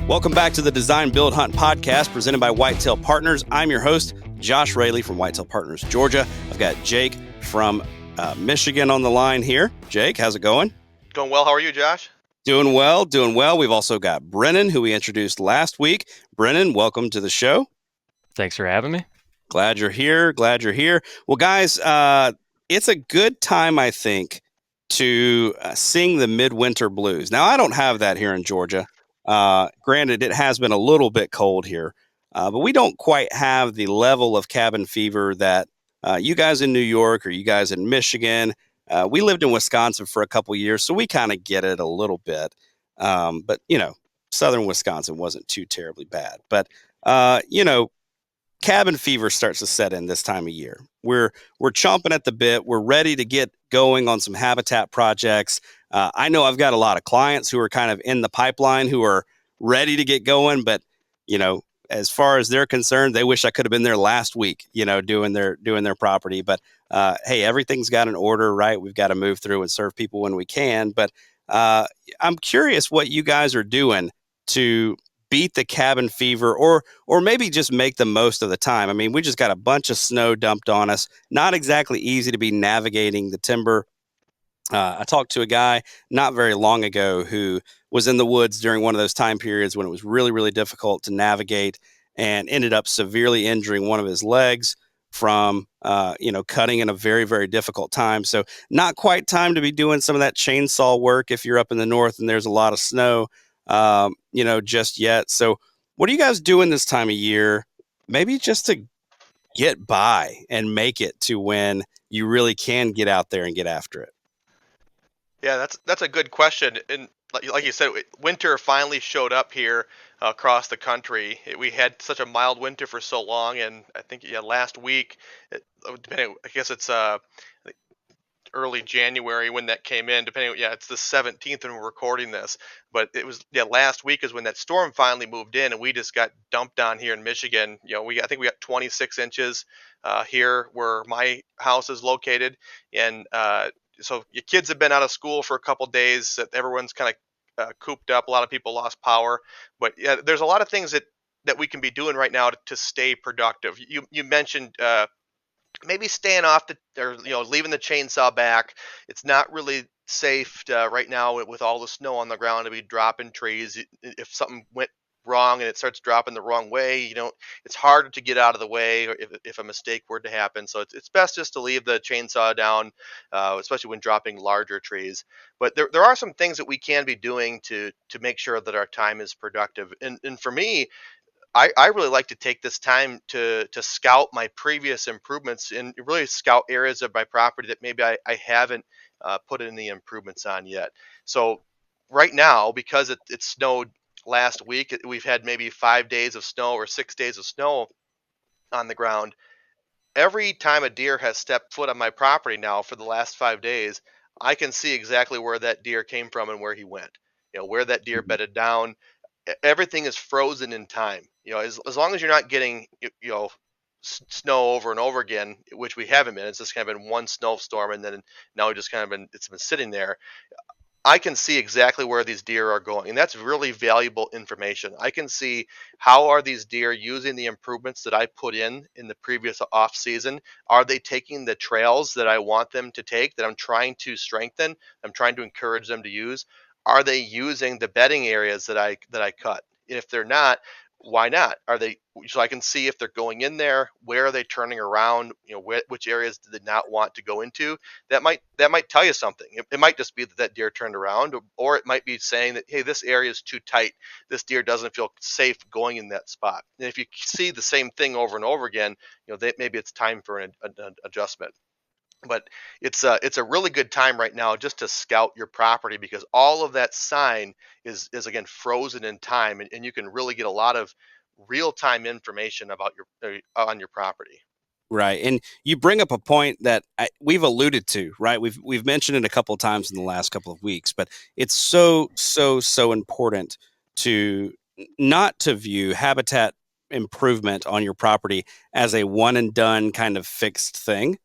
Welcome back to the Design Build Hunt podcast presented by Whitetail Partners. I'm your host, Josh Raley from Whitetail Partners, Georgia. I've got Jake from Michigan on the line here. Jake, how's it going? Going well. How are you, Josh? Doing well. We've also got Brennan, who we introduced last week. Brennan, welcome to the show. Thanks for having me. Glad you're here. Well, guys, it's a good time, I think, to sing the midwinter blues. Now, I don't have that here in Georgia. Granted, it has been a little bit cold here, but we don't quite have the level of cabin fever that you guys in New York or you guys in Michigan. We lived in Wisconsin for a couple years, so we kind of get it a little bit. But, southern Wisconsin wasn't too terribly bad. But, cabin fever starts to set in this time of year. We're chomping at the bit. We're ready to get going on some habitat projects. I know I've got a lot of clients who are kind of in the pipeline who are ready to get going, but as far as they're concerned, they wish I could have been there last week, doing their property. But hey, everything's got an order, right? We've got to move through and serve people when we can. But I'm curious what you guys are doing to beat the cabin fever or maybe just make the most of the time. I mean, we just got a bunch of snow dumped on us. Not exactly easy to be navigating the timber. I talked to a guy not very long ago who was in the woods during one of those time periods when it was really, really difficult to navigate and ended up severely injuring one of his legs from, cutting in a very, very difficult time. So not quite time to be doing some of that chainsaw work if you're up in the north and there's a lot of snow, just yet. So what are you guys doing this time of year? Maybe just to get by and make it to when you really can get out there and get after it. Yeah, that's a good question. And like you said, winter finally showed up here across the country. We had such a mild winter for so long, and I think last week, depending, I guess it's early January when that came in. Depending, it's the 17th when we're recording this, but it was last week is when that storm finally moved in, and we just got dumped on here in Michigan. I think we got 26 inches here where my house is located, and so your kids have been out of school for a couple days. Everyone's kind of cooped up. A lot of people lost power, but there's a lot of things that we can be doing right now to stay productive. You mentioned maybe staying off or leaving the chainsaw back. It's not really safe right now with all the snow on the ground to be dropping trees. If something went wrong and it starts dropping the wrong way, it's harder to get out of the way or if a mistake were to happen. So it's best just to leave the chainsaw down, especially when dropping larger trees. But there are some things that we can be doing to make sure that our time is productive. And for me, I really like to take this time to scout my previous improvements and really scout areas of my property that maybe I haven't put in the improvements on yet. So right now, because it snowed last week, we've had maybe 5 days of snow or 6 days of snow on the ground. Every time a deer has stepped foot on my property now for the last 5 days, I can see exactly where that deer came from and where he went. Where that deer bedded down. Everything is frozen in time. As long as you're not getting snow over and over again, which we haven't been. It's just kind of been one snowstorm, and then now we just kind of it's been sitting there. I can see exactly where these deer are going, and that's really valuable information. I can see how are these deer using the improvements that I put in the previous off season. Are they taking the trails that I want them to take, that I'm trying to strengthen, I'm trying to encourage them to use? Are they using the bedding areas that I cut? And if they're not, why not? Are they, so I can see if they're going in there, where are they turning around, which areas do they not want to go into? That might tell you something. It might just be that deer turned around, or it might be saying that, hey, this area is too tight. This deer doesn't feel safe going in that spot. And if you see the same thing over and over again, maybe it's time for an adjustment. But it's a really good time right now just to scout your property, because all of that sign is again frozen in time, and you can really get a lot of real time information about on your property. Right. And you bring up a point that we've alluded to, right? We've mentioned it a couple of times in the last couple of weeks, but it's so important to not to view habitat improvement on your property as a one and done kind of fixed thing.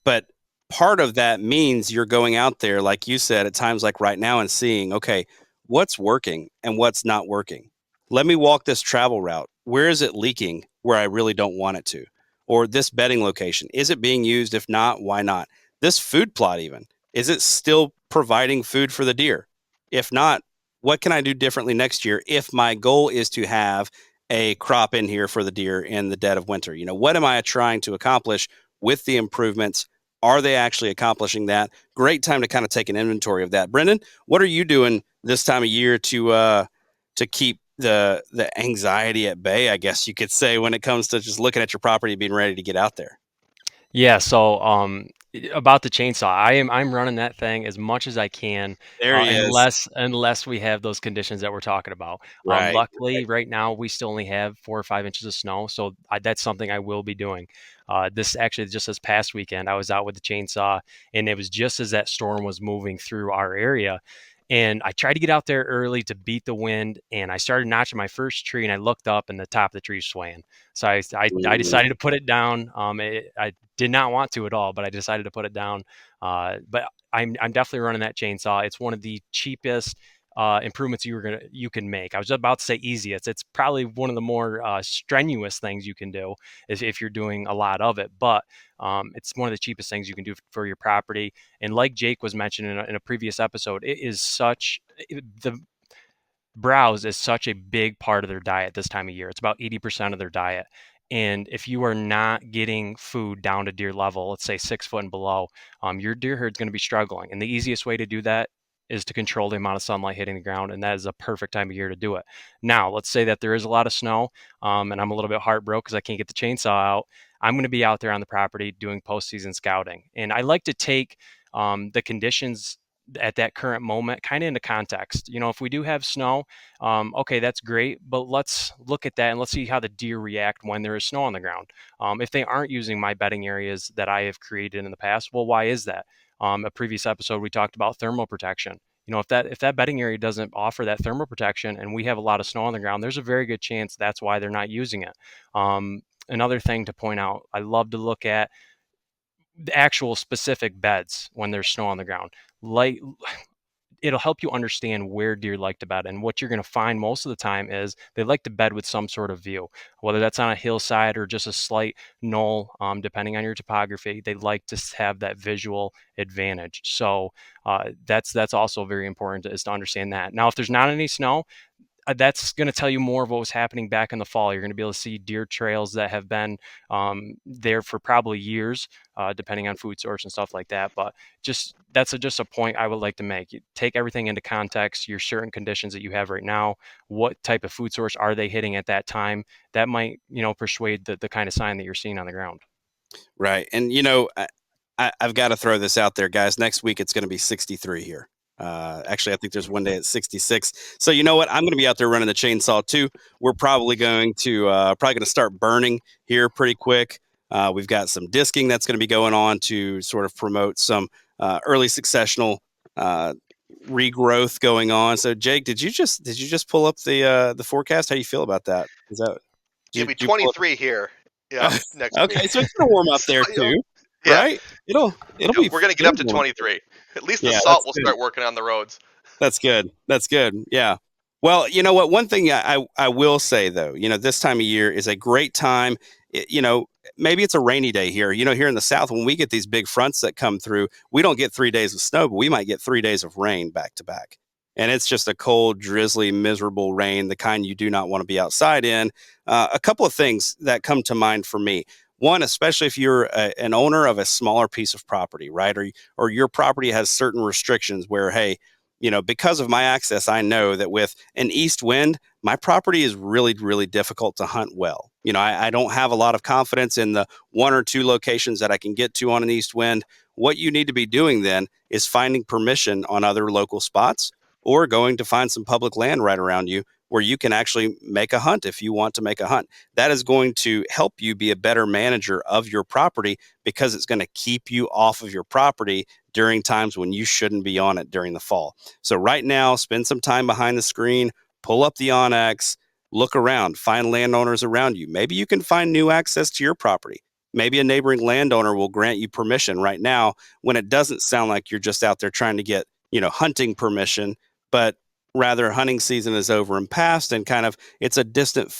But part of that means you're going out there, like you said, at times like right now and seeing, okay, what's working and what's not working. Let me walk this travel route. Where is it leaking where I really don't want it to? Or this bedding location, is it being used? If not, why not? This food plot, even, is it still providing food for the deer? If not, what can I do differently next year if my goal is to have a crop in here for the deer in the dead of winter? What am I trying to accomplish with the improvements? Are they actually accomplishing that? Great time to kind of take an inventory of that. Brendan, what are you doing this time of year to keep the anxiety at bay, I guess you could say, when it comes to just looking at your property and being ready to get out there? Yeah, so about the chainsaw, I'm running that thing as much as I can, There he is. unless we have those conditions that we're talking about. Right. Luckily, right now we still only have 4 or 5 inches of snow, so that's something I will be doing. This actually just this past weekend, I was out with the chainsaw, and it was just as that storm was moving through our area. And I tried to get out there early to beat the wind, and I started notching my first tree, and I looked up, and the top of the tree is swaying. So I Mm, decided to put it down. I did not want to at all, but I decided to put it down. But I'm definitely running that chainsaw. It's one of the cheapest improvements you can make. I was about to say easiest. It's probably one of the more strenuous things you can do if you're doing a lot of it. But it's one of the cheapest things you can do for your property. And like Jake was mentioning in a previous episode, the browse is such a big part of their diet this time of year. It's about 80% of their diet. And if you are not getting food down to deer level, let's say 6 foot and below, your deer herd's going to be struggling. And the easiest way to do that is to control the amount of sunlight hitting the ground. And that is a perfect time of year to do it. Now, let's say that there is a lot of snow, and I'm a little bit heartbroken because I can't get the chainsaw out. I'm going to be out there on the property doing postseason scouting. And I like to take the conditions at that current moment kind of into context. If we do have snow, okay, that's great, but let's look at that and let's see how the deer react when there is snow on the ground. If they aren't using my bedding areas that I have created in the past, well, why is that? A previous episode we talked about thermal protection. If that bedding area doesn't offer that thermal protection and we have a lot of snow on the ground, there's a very good chance that's why they're not using it. Another thing to point out, I love to look at the actual specific beds when there's snow on the ground. Like, it'll help you understand where deer like to bed. And what you're going to find most of the time is they like to bed with some sort of view, whether that's on a hillside or just a slight knoll, depending on your topography. They like to have that visual advantage. So that's also very important is to understand that. Now, if there's not any snow, that's going to tell you more of what was happening back in the fall. You're going to be able to see deer trails that have been there for probably years, depending on food source and stuff like that. But just a point I would like to make. You take everything into context. Your certain conditions that you have right now. What type of food source are they hitting at that time? That might persuade the kind of sign that you're seeing on the ground. right. And I've got to throw this out there, guys. Next week it's going to be 63 here. Actually, I think there's one day at 66. So you know what? I'm going to be out there running the chainsaw too. We're probably going to start burning here pretty quick. We've got some disking that's going to be going on to sort of promote some early successional uh, regrowth going on. So Jake, did you just pull up the forecast? How do you feel about that? Is that It'll be did you pull 23 here. Yeah, it? next week. Okay, so it's going to warm up So, there too, yeah, right? It'll be we're gonna get up to warm. 23. At least the Yeah, salt that's will good. start working on the roads. That's good. That's good. Yeah. Well, you know what? One thing I will say though, this time of year is a great time. Maybe it's a rainy day here. Here in the South, when we get these big fronts that come through, we don't get 3 days of snow, but we might get 3 days of rain back to back. And it's just a cold, drizzly, miserable rain, the kind you do not want to be outside in. A couple of things that come to mind for me. One, especially if you're an owner of a smaller piece of property, right? Or your property has certain restrictions where, hey, because of my access, I know that with an east wind, my property is really, really difficult to hunt well. I don't have a lot of confidence in the one or two locations that I can get to on an east wind. What you need to be doing then is finding permission on other local spots or going to find some public land right around you where you can actually make a hunt if you want to make a hunt. That is going to help you be a better manager of your property because it's going to keep you off of your property during times when you shouldn't be on it during the fall. So, right now, spend some time behind the screen, pull up the onX, look around, find landowners around you. Maybe you can find new access to your property. Maybe a neighboring landowner will grant you permission right now when it doesn't sound like you're just out there trying to get, hunting permission, but rather hunting season is over and past and kind of it's a distant,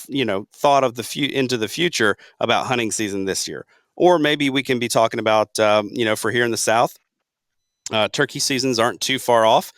thought of into the future about hunting season this year. Or maybe we can be talking about, for here in the South, turkey seasons aren't too far off.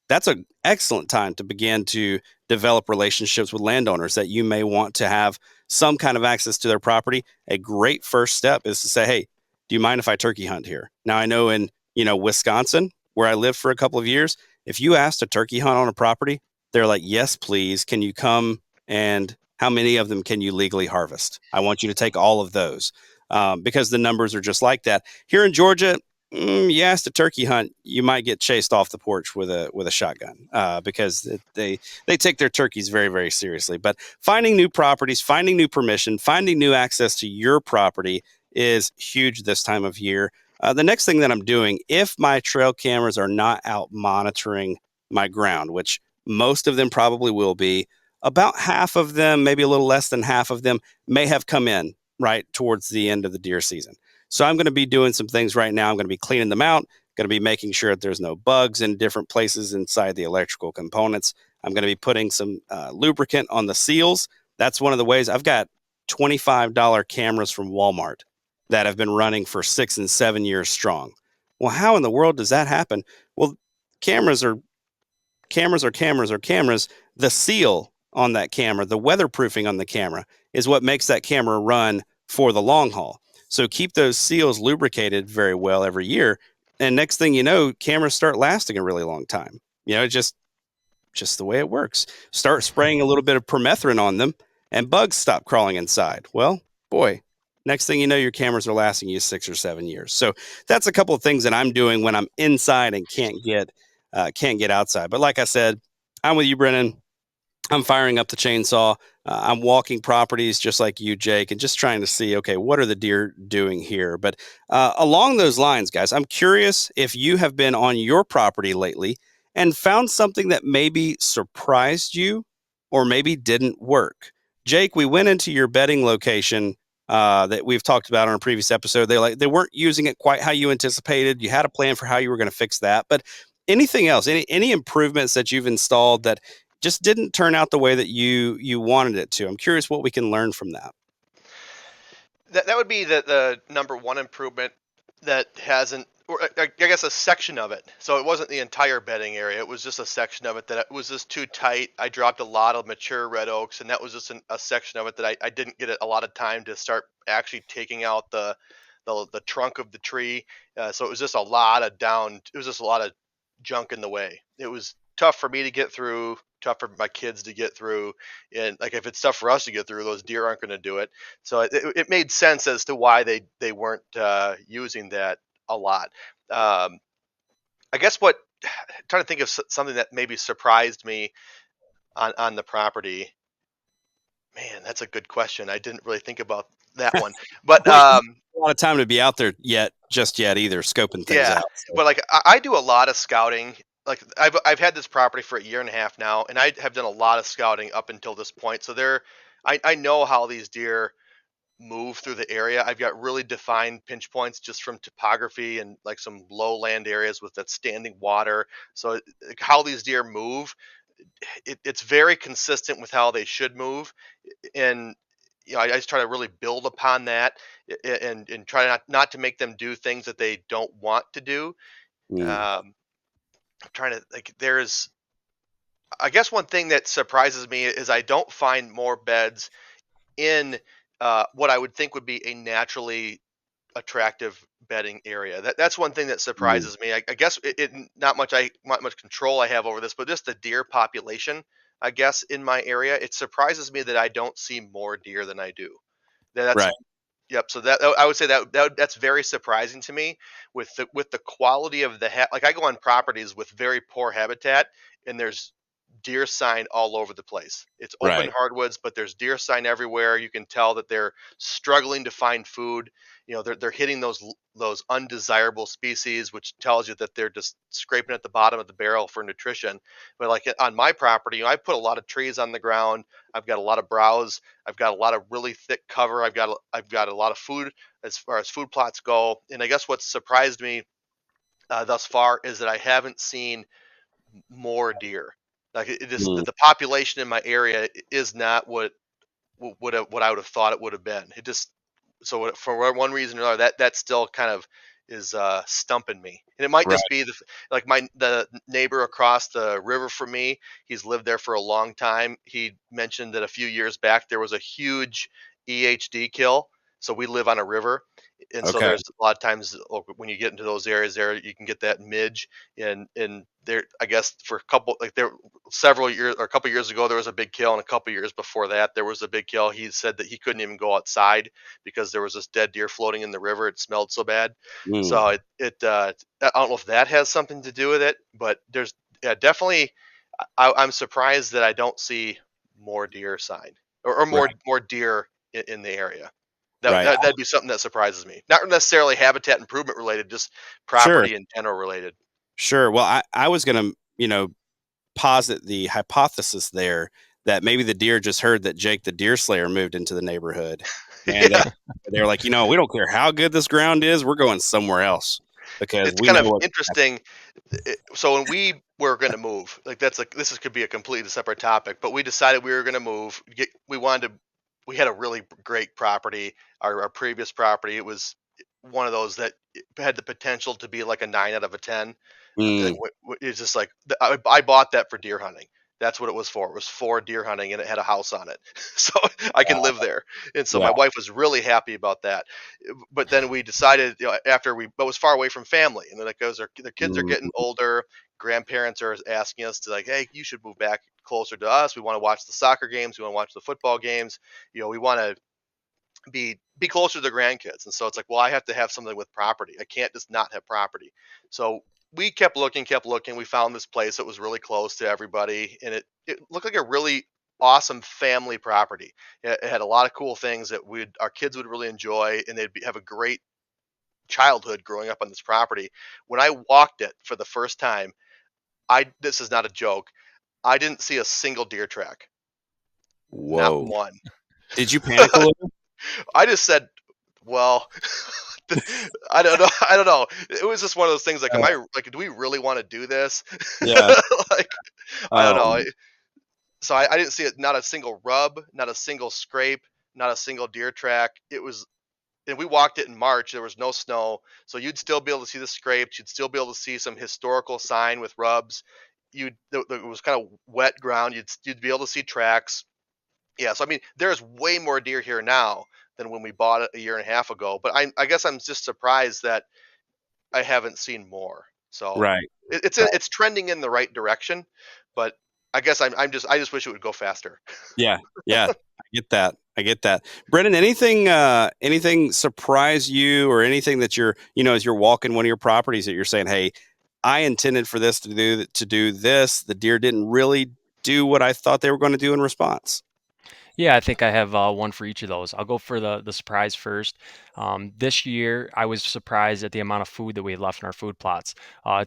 That's an excellent time to begin to develop relationships with landowners that you may want to have some kind of access to their property. A great first step is to say, "Hey, do you mind if I turkey hunt here?" Now, I know in Wisconsin, where I lived for a couple of years, if you asked to turkey hunt on a property, they're like, "Yes, please. Can you come? And how many of them can you legally harvest? I want you to take all of those." Because the numbers are just like that. Here in Georgia, you asked a turkey hunt, you might get chased off the porch with a shotgun because they take their turkeys very, very seriously. But finding new properties, finding new permission, finding new access to your property is huge this time of year. The next thing that I'm doing, if my trail cameras are not out monitoring my ground, which most of them probably will be, about half of them, maybe a little less than half of them, may have come in right towards the end of the deer season. So I'm going to be doing some things right now. I'm going to be cleaning them out, going to be making sure that there's no bugs in different places inside the electrical components. I'm going to be putting some lubricant on the seals. That's one of the ways. I've got $25 cameras from Walmart that have been running for 6 and 7 years strong. Well, how in the world does that happen? Well, cameras are cameras. The seal on that camera, the weatherproofing on the camera, is what makes that camera run for the long haul. So keep those seals lubricated very well every year. And next thing you know, cameras start lasting a really long time. Just the way it works. Start spraying a little bit of permethrin on them and bugs stop crawling inside. Well, boy, next thing you know, your cameras are lasting you 6 or 7 years. So that's a couple of things that I'm doing when I'm inside and can't get outside. But like I said, I'm with you, Brennan. I'm firing up the chainsaw. I'm walking properties just like you, Jake, and just trying to see, okay, what are the deer doing here? But along those lines, guys, I'm curious if you have been on your property lately and found something that maybe surprised you or maybe didn't work. Jake, we went into your bedding location that we've talked about on a previous episode. They weren't using it quite how you anticipated. You had a plan for how you were going to fix that, but anything else? Any improvements that you've installed that just didn't turn out the way that you wanted it to? I'm curious what we can learn from that. That would be the number one improvement that hasn't, or I guess a section of it. So it wasn't the entire bedding area. It was just a section of it that it was just too tight. I dropped a lot of mature red oaks, and that was just a section of it that I didn't get a lot of time to start actually taking out the trunk of the tree. So it was just a lot of down. It was just a lot of junk in the way. It was tough for me to get through, tough for my kids to get through, and like if it's tough for us to get through, those deer aren't going to do it. So it made sense as to why they weren't using that a lot. Um, I guess what trying to think of something that maybe surprised me on the property. Man, that's a good question. I didn't really think about that one, but Well, you don't have a lot of time to be out there just yet either, scoping things yeah, out. So. but like I do a lot of scouting. Like I've had this property for a year and a half now, and I have done a lot of scouting up until this point. So I know how these deer move through the area. I've got really defined pinch points just from topography and like some lowland areas with that standing water. So like, how these deer move, it's very consistent with how they should move, and I just try to really build upon that and try not to make them do things that they don't want to do. Mm, I'm trying to like there's I guess one thing that surprises me is I don't find more beds in what I would think would be a naturally attractive bedding area. That's one thing that mm, surprises me. I guess not much control I have over this, but just the deer population. I guess in my area, it surprises me that I don't see more deer than I do. That's right. Yep. So that I would say that's very surprising to me with the quality of like I go on properties with very poor habitat and there's deer sign all over the place. It's open Right. hardwoods, but there's deer sign everywhere. You can tell that they're struggling to find food. They're hitting those undesirable species, which tells you that they're just scraping at the bottom of the barrel for nutrition. But like on my property, I put a lot of trees on the ground. I've got a lot of browse. I've got a lot of really thick cover. I've got a lot of food as far as food plots go. And I guess what's surprised me thus far is that I haven't seen more deer. Like it just Mm, the population in my area is not what I would have thought it would have been. It just for one reason or another that still kind of is stumping me. And it might right. just be like the neighbor across the river from me. He's lived there for a long time. He mentioned that a few years back there was a huge EHD kill. So we live on a river, and so Okay. there's a lot of times when you get into those areas there, you can get that midge, and there I guess for a couple like there several years or a couple years ago there was a big kill, and a couple years before that there was a big kill. He said that he couldn't even go outside because there was this dead deer floating in the river. It smelled so bad. So Mm, I don't know if that has something to do with it, but there's yeah, definitely. I'm surprised that I don't see more deer sign or right. more deer in the area. Right. That'd be something that surprises me. Not necessarily habitat improvement related, just Sure. property in general related. Sure. Well, I was going to, posit the hypothesis there that maybe the deer just heard that Jake the deer slayer moved into the neighborhood, and Yeah, they were like, we don't care how good this ground is, we're going somewhere else because it's we kind know of what. interesting. So when we were going to move, like could be a completely separate topic, but we decided we were going to move. We had a really great property. Our previous property, it was one of those that had the potential to be like a 9 out of a 10. Mm, It's just like I bought that for deer hunting. That's what it was for. It was for deer hunting, and it had a house on it, so I can live there. And so my wow. wife was really happy about that. But then we decided, but it was far away from family, and then it goes, their kids are getting Mm, older. Grandparents are asking us to like, hey, you should move back closer to us. We want to watch the soccer games. We want to watch the football games. We want to be closer to the grandkids. And so it's like, well, I have to have something with property. I can't just not have property. So we kept looking. We found this place that was really close to everybody, and it looked like a really awesome family property. It had a lot of cool things that our kids would really enjoy, and have a great childhood growing up on this property. When I walked it for the first time, I this is not a joke. I didn't see a single deer track, not whoa. one. Did you panic a little? I just said, well, I don't know. I don't know. It was just one of those things. Like, Uh, do we really want to do this? yeah. Like, I don't know. Um, So I didn't see it. Not a single rub, not a single scrape, not a single deer track. And we walked it in March. There was no snow, so you'd still be able to see the scrapes. You'd still be able to see some historical sign with rubs. It was kind of wet ground. You'd be able to see tracks. Yeah, so I mean, there's way more deer here now than when we bought it a year and a half ago. But I guess I'm just surprised that I haven't seen more. So right. Right. it's trending in the right direction, but I just wish it would go faster. Yeah. Yeah. I get that. I get that. Brendan, anything surprise you or anything that as you're walking one of your properties that you're saying, hey, I intended for this to do this. The deer didn't really do what I thought they were going to do in response. Yeah, I think I have one for each of those. I'll go for the surprise first. This year, I was surprised at the amount of food that we had left in our food plots.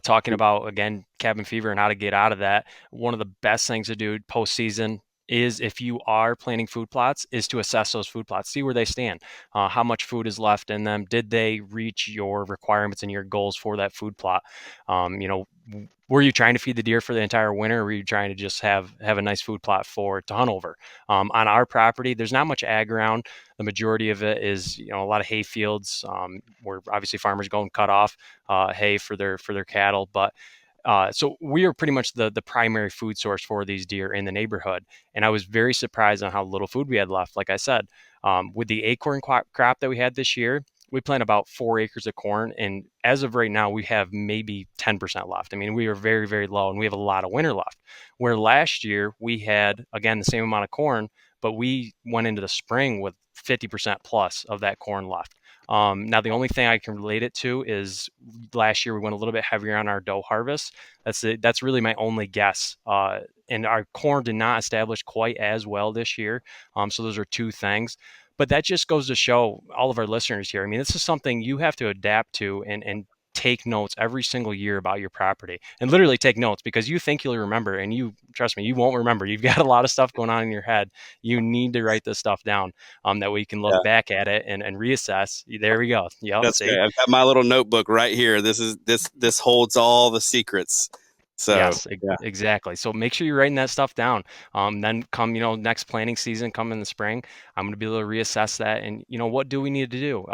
Talking about again cabin fever and how to get out of that. One of the best things to do postseason is if you are planning food plots is to assess those food plots, see where they stand, how much food is left in them, did they reach your requirements and your goals for that food plot. Were you trying to feed the deer for the entire winter, or were you trying to just have a nice food plot to hunt over? On our property, there's not much ag around. The majority of it is, a lot of hay fields, where obviously farmers go and cut off hay for their cattle. But so we are pretty much the primary food source for these deer in the neighborhood. And I was very surprised on how little food we had left. Like I said, with the acorn crop that we had this year, we plant about 4 acres of corn, and as of right now, we have maybe 10% left. I mean, we are very, very low, and we have a lot of winter left. Where last year we had again the same amount of corn, but we went into the spring with 50% plus of that corn left. Now, the only thing I can relate it to is last year we went a little bit heavier on our doe harvest. That's really my only guess. And our corn did not establish quite as well this year. So those are two things. But that just goes to show all of our listeners here. I mean, this is something you have to adapt to and take notes every single year about your property, and literally take notes, because you think you'll remember, and you trust me, you won't remember. You've got a lot of stuff going on in your head. You need to write this stuff down, that way you can look Yeah, back at it and reassess. There we go. Yep. that's great. See. I've got my little notebook right here. This holds all the secrets. So Yes, yeah, exactly. So make sure you're writing that stuff down. Then come, next planting season, come in the spring, I'm going to be able to reassess that. And, what do we need to do?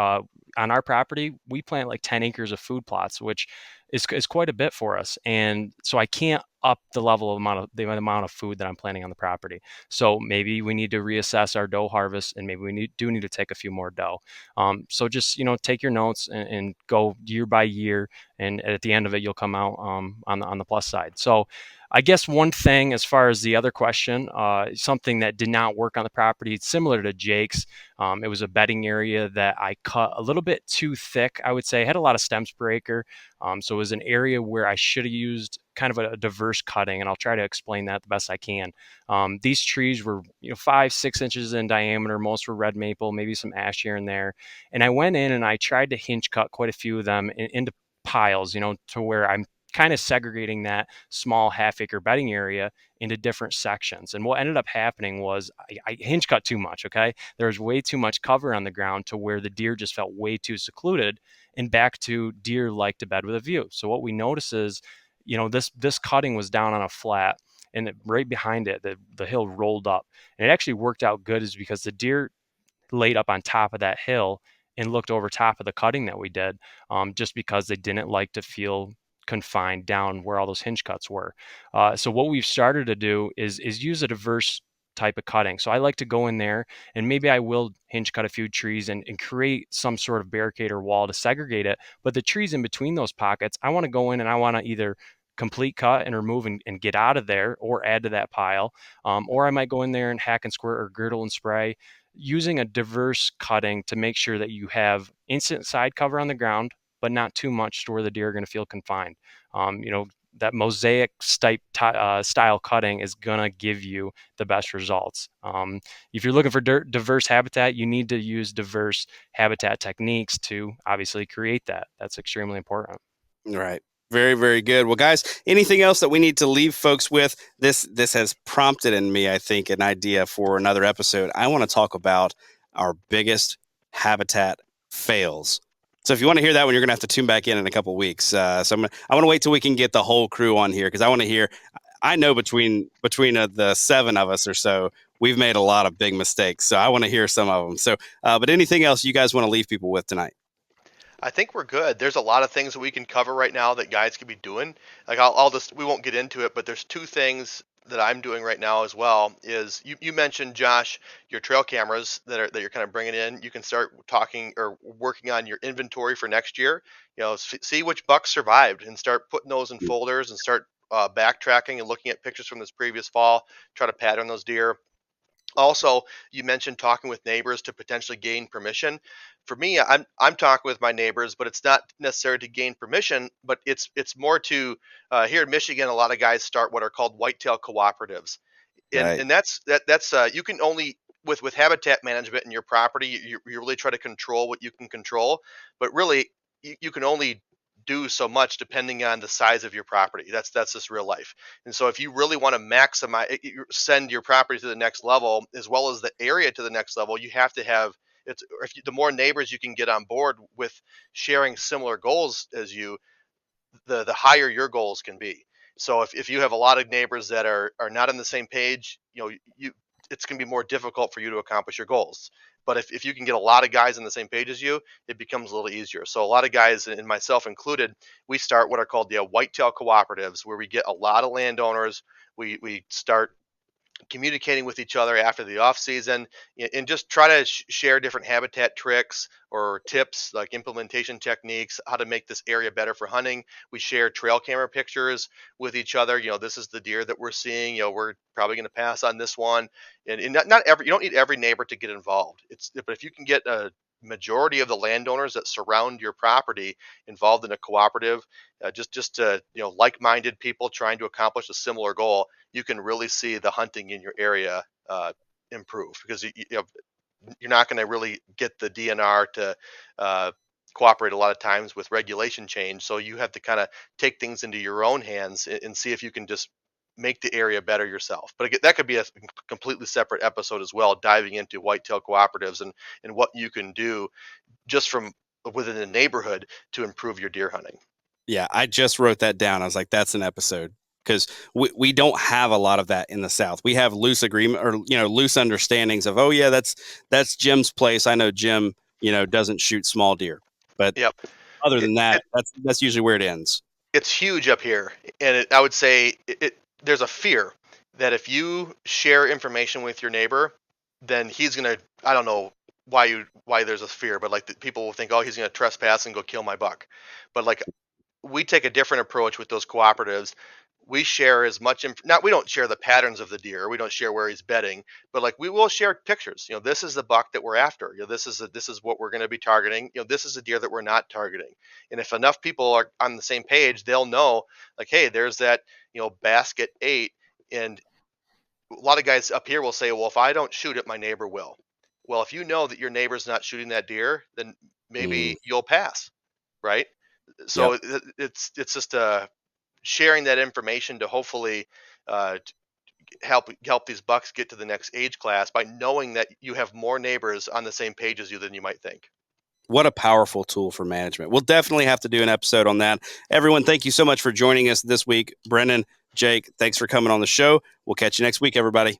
On our property, we plant like 10 acres of food plots, which is quite a bit for us. And so I can't up the amount of food that I'm planting on the property. So maybe we need to reassess our doe harvest, and maybe do need to take a few more doe. So just, take your notes and go year by year, and at the end of it you'll come out, on the plus side. So I guess one thing, as far as the other question, something that did not work on the property, similar to Jake's, it was a bedding area that I cut a little bit too thick, I would say. It had a lot of stems per acre. So it was an area where I should have used kind of a diverse cutting, and I'll try to explain that the best I can. These trees were 5-6 inches in diameter. Most were red maple, maybe some ash here and there. And I went in and I tried to hinge cut quite a few of them into piles, to where I'm kind of segregating that small half-acre bedding area into different sections. And what ended up happening was I hinge cut too much. Okay, there was way too much cover on the ground to where the deer just felt way too secluded, and back to deer like to bed with a view. So what we notice is, this cutting was down on a flat, and right behind it, the hill rolled up, and it actually worked out good, is because the deer laid up on top of that hill and looked over top of the cutting that we did, just because they didn't like to feel confined down where all those hinge cuts were. So what we've started to do is use a diverse type of cutting. So I like to go in there, and maybe I will hinge cut a few trees and create some sort of barricade or wall to segregate it. But the trees in between those pockets, I want to go in and I want to either complete cut and remove and get out of there, or add to that pile. Or I might go in there and hack and squirt or girdle and spray, using a diverse cutting to make sure that you have instant side cover on the ground, but not too much to where the deer are going to feel confined. That mosaic style cutting is going to give you the best results. If you're looking for diverse habitat, you need to use diverse habitat techniques to obviously create that. That's extremely important. right. Very, very good. Well, guys, anything else that we need to leave folks with? This has prompted in me, I think, an idea for another episode. I want to talk about our biggest habitat fails. So if you want to hear that one, you're going to have to tune back in a couple weeks. I want to wait till we can get the whole crew on here, because I want to hear. I know between the seven of us or so, we've made a lot of big mistakes. So I want to hear some of them. So, but anything else you guys want to leave people with tonight? I think we're good. There's a lot of things that we can cover right now that guys could be doing. Like we won't get into it, but there's two things that I'm doing right now as well. Is you mentioned, Josh, your trail cameras that you're kind of bringing in. You can start talking or working on your inventory for next year. See which bucks survived and start putting those in folders, and start backtracking and looking at pictures from this previous fall. Try to pattern those deer. Also, you mentioned talking with neighbors to potentially gain permission. For me, I'm talking with my neighbors, but it's not necessary to gain permission, but it's more to here in Michigan, a lot of guys start what are called whitetail cooperatives, and Right. that's you can only with habitat management in your property, you really try to control what you can control, but really you can only do so much depending on the size of your property. That's just real life. And so if you really want to maximize, send your property to the next level, as well as the area to the next level, you have to have the more neighbors you can get on board with sharing similar goals as you, the higher your goals can be. So if you have a lot of neighbors that are not on the same page, you it's going to be more difficult for you to accomplish your goals. But if you can get a lot of guys on the same page as you, it becomes a little easier. So a lot of guys, and myself included, we start what are called the whitetail cooperatives, where we get a lot of landowners. We start communicating with each other after the off season, and just try to share different habitat tricks or tips, like implementation techniques, how to make this area better for hunting. We share trail camera pictures with each other. This is the deer that we're seeing. We're probably going to pass on this one. And not every, you don't need every neighbor to get involved. But if you can get majority of the landowners that surround your property involved in a cooperative, just like-minded people trying to accomplish a similar goal, you can really see the hunting in your area improve, because you're not going to really get the DNR to uh, cooperate a lot of times with regulation change. So you have to kind of take things into your own hands and see if you can just make the area better yourself. But again, that could be a completely separate episode as well, diving into whitetail cooperatives and what you can do just from within the neighborhood to improve your deer hunting. Yeah, I just wrote that down. I was like, that's an episode, because we don't have a lot of that in the South. We have loose agreement, or loose understandings of, oh yeah, that's Jim's place. I know Jim, doesn't shoot small deer, but Yep. other It, than that, that's usually where it ends. it's huge up here, and I would say there's a fear that if you share information with your neighbor, then he's gonna. I don't know why there's a fear, but like people will think, oh, he's gonna trespass and go kill my buck. But like, we take a different approach with those cooperatives. We share as much not, we don't share the patterns of the deer, we don't share where he's bedding, but like, we will share pictures. This is the buck that we're after. This is what we're going to be targeting. This is a deer that we're not targeting. And if enough people are on the same page, they'll know, like, hey, there's that basket 8. And a lot of guys up here will say, well, if I don't shoot it, my neighbor will. Well, if you know that your neighbor's not shooting that deer, then Mm, maybe you'll pass, right? yep. So it's just sharing that information to hopefully uh, help these bucks get to the next age class by knowing that you have more neighbors on the same page as you than you might think. What a powerful tool for management. We'll definitely have to do an episode on that. Everyone, thank you so much for joining us this week. Brennan, Jake, thanks for coming on the show. We'll catch you next week, everybody.